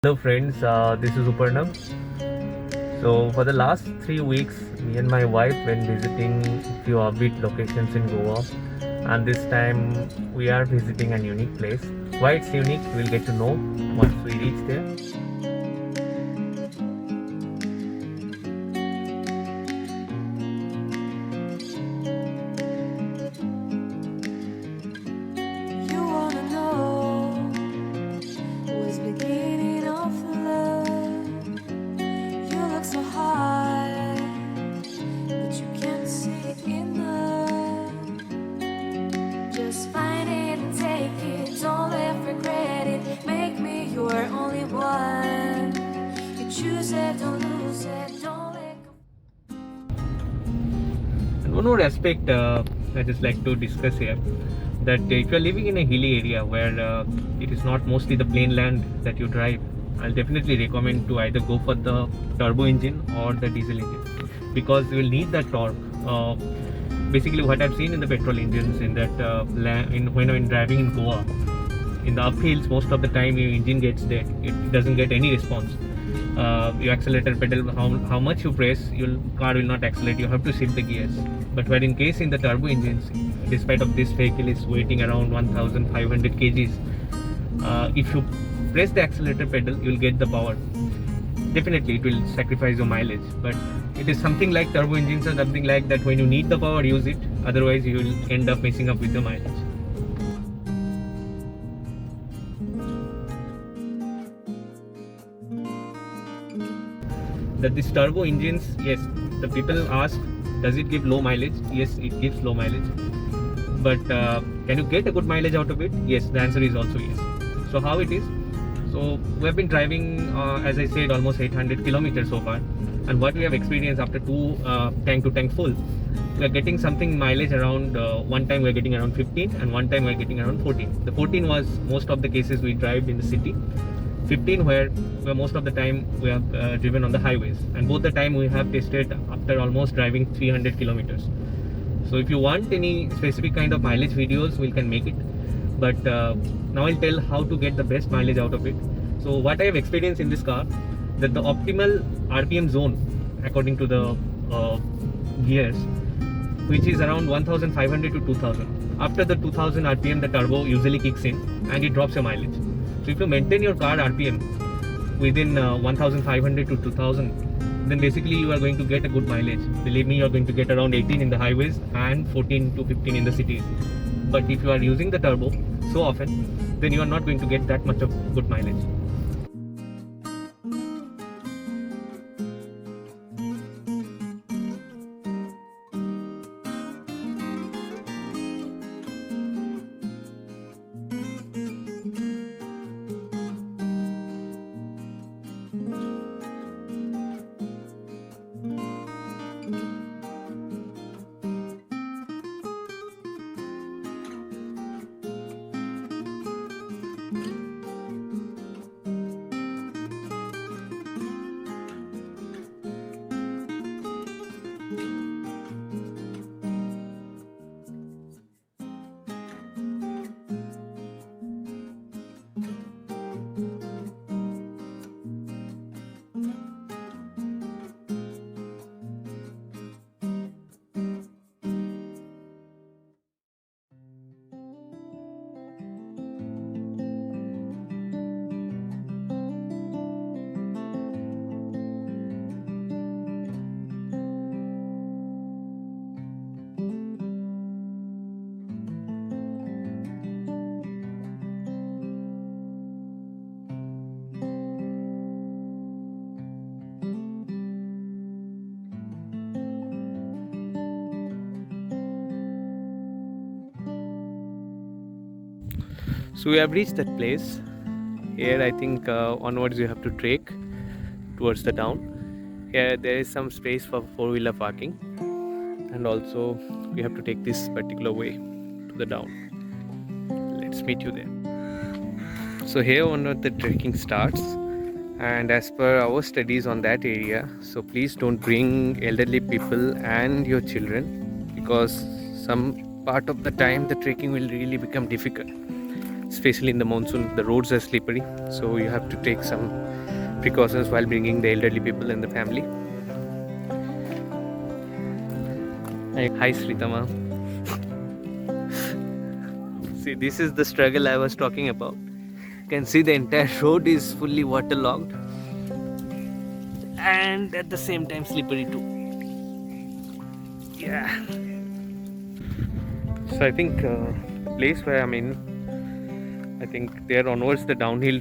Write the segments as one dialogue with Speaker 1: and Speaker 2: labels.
Speaker 1: Hello friends, this is Uparnam. So for the last 3 weeks, me and my wife went visiting a few offbeat locations in Goa, and this time we are visiting a unique place. Why it's unique, we'll get to know once we reach there.
Speaker 2: You wanna know what's beginning of love? You look so high, but you can't see enough. Just find it and take it, don't let regret it. Make me your only one. You choose it, don't lose it, don't let go.
Speaker 1: And one more aspect I just like to discuss here, that if you're living in a hilly area where it is not mostly the plain land that you drive, I'll definitely recommend to either go for the turbo engine or the diesel engine, because you will need that torque. Basically, what I've seen in the petrol engines, in that when I'm driving in Goa, in the uphills, most of the time your engine gets dead. It doesn't get any response. Your accelerator pedal, how much you press, your car will not accelerate. You have to shift the gears. But where in case in the turbo engines, despite of this vehicle is weighing around 1500 kgs, if you press the accelerator pedal, you will get the power. Definitely it will sacrifice your mileage, but it is something like turbo engines or something like that. When you need the power, use it, otherwise you will end up messing up with the mileage. That these turbo engines, yes, the people ask, does it give low mileage? Yes, it gives low mileage, but can you get a good mileage out of it? Yes, the answer is also yes. So how it is? So we have been driving, as I said, almost 800 kilometers so far, and what we have experienced after two tank to tank full, we are getting something mileage around, one time we are getting around 15 and one time we are getting around 14. The 14 was most of the cases we drive in the city, 15 where most of the time we have driven on the highways, and both the time we have tested after almost driving 300 kilometers. So if you want any specific kind of mileage videos, we can make it, but now I'll tell how to get the best mileage out of it. So what I have experienced in this car, that the optimal RPM zone according to the gears, which is around 1500 to 2000. After the 2000 RPM, the turbo usually kicks in and it drops your mileage. So if you maintain your car RPM within 1500 to 2000, then basically you are going to get a good mileage. Believe me, you are going to get around 18 in the highways and 14 to 15 in the cities. But if you are using the turbo so often, then you are not going to get that much of good mileage. So we have reached that place. Here I think onwards you have to trek towards the town. Here there is some space for four-wheeler parking, and also we have to take this particular way to the down. Let's meet you there. So here onward the trekking starts, and as per our studies on that area, so please don't bring elderly people and your children, because some part of the time the trekking will really become difficult, especially in the monsoon. The roads are slippery, so you have to take some precautions while bringing the elderly people in the family. Hi Sritama. See, this is the struggle I was talking about. You can see the entire road is fully waterlogged and at the same time slippery too. Yeah. So I think place where I'm in, I think there onwards the downhill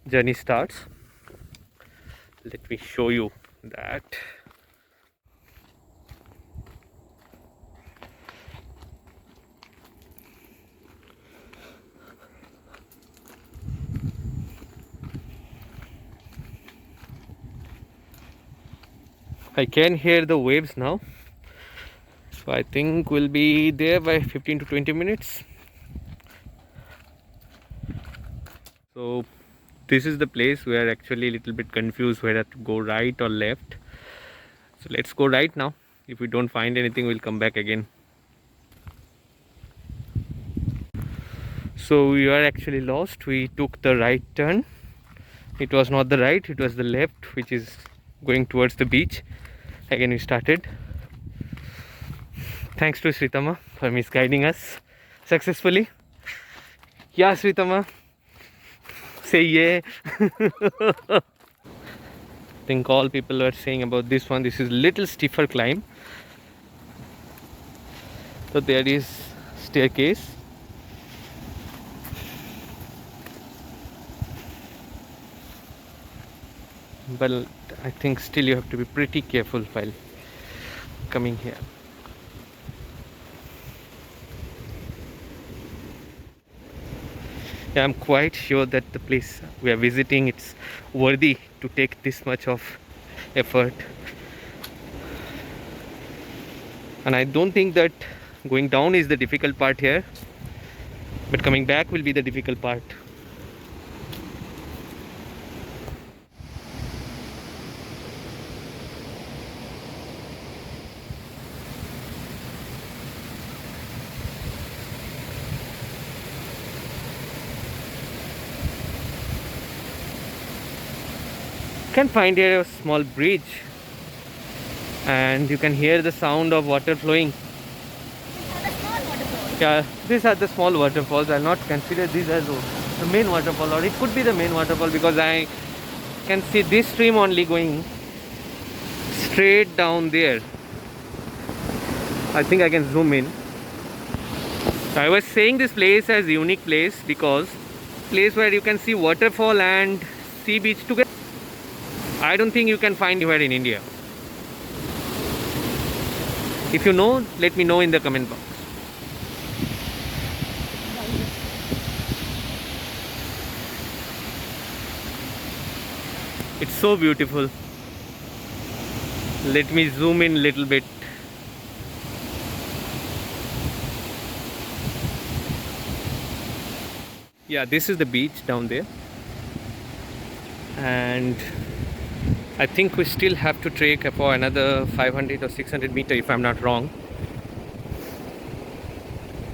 Speaker 1: journey starts. Let me show you that. I can hear the waves now, so I think we'll be there by 15 to 20 minutes. So this is the place we are actually a little bit confused whether to go right or left. So let's go right now. If we don't find anything, we'll come back again. So we are actually lost. We took the right turn. It was not the right, it was the left, which is going towards the beach. Again we started. Thanks to Sritama for misguiding us successfully. Yeah, Sritama. Say yeah. I think all people are saying about this one. This is little stiffer climb. So there is staircase. But I think still you have to be pretty careful while coming here. Yeah, I'm quite sure that the place we are visiting, it's worthy to take this much of effort. And I don't think that going down is the difficult part here, but coming back will be the difficult part. You can find here a small bridge and you can hear the sound of water flowing. Yeah, these are the small waterfalls. I'll not consider these as the main waterfall, or it could be the main waterfall because I can see this stream only going straight down there. I think I can zoom in. I was saying this place as a unique place because place where you can see waterfall and sea beach together. I don't think you can find anywhere in India. If you know, let me know in the comment box. It's so beautiful. Let me zoom in a little bit. Yeah, this is the beach down there. And I think we still have to trek for another 500 or 600 meters if I'm not wrong.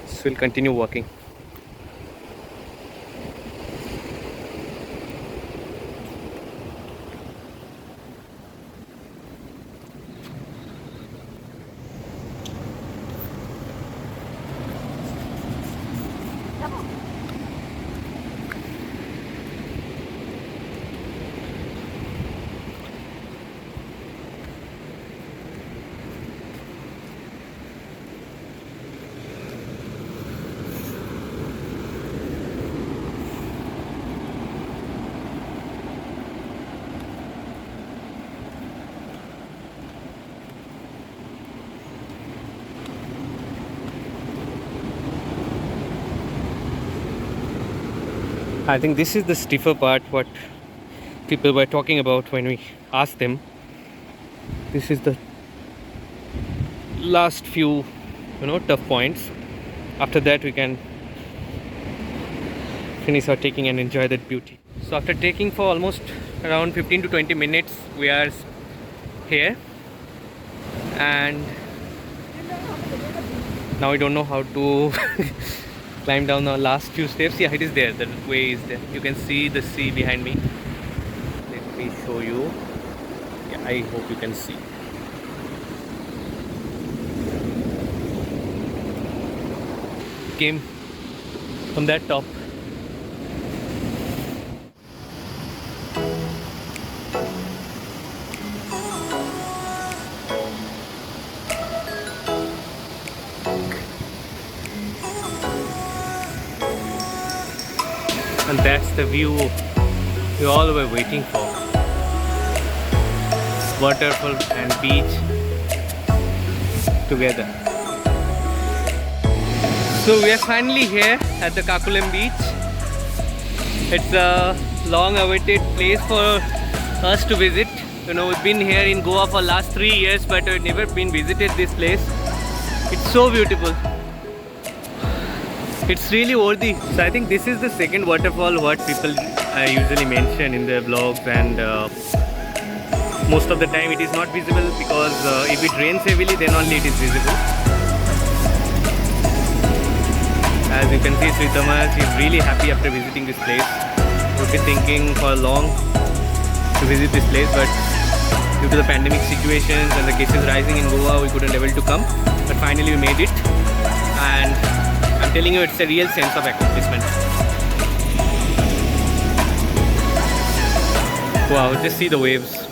Speaker 1: So we'll continue walking. I think this is the stiffer part, what people were talking about when we asked them. This is the last few, tough points. After that we can finish our taking and enjoy that beauty. So after taking for almost around 15 to 20 minutes, we are here, and now we don't know how to climb down the last few steps. Yeah, it is there, the way is there. You can see the sea behind me. Let me show you. Yeah, I hope you can see. Came from that top. And that's the view we all were waiting for. Waterfall and beach together. So we are finally here at the Kakulam beach. It's a long awaited place for us to visit. You know, we've been here in Goa for last 3 years, but we've never been visited this place. It's so beautiful. It's really worthy. So I think this is the second waterfall what people usually mention in their vlogs, and most of the time it is not visible because if it rains heavily, then only it is visible. As you can see, Sri Thomas is really happy after visiting this place. We've been thinking for long to visit this place, but due to the pandemic situations and the cases rising in Goa, we couldn't able to come. But finally we made it, and I'm telling you, it's a real sense of accomplishment. Wow, just see the waves.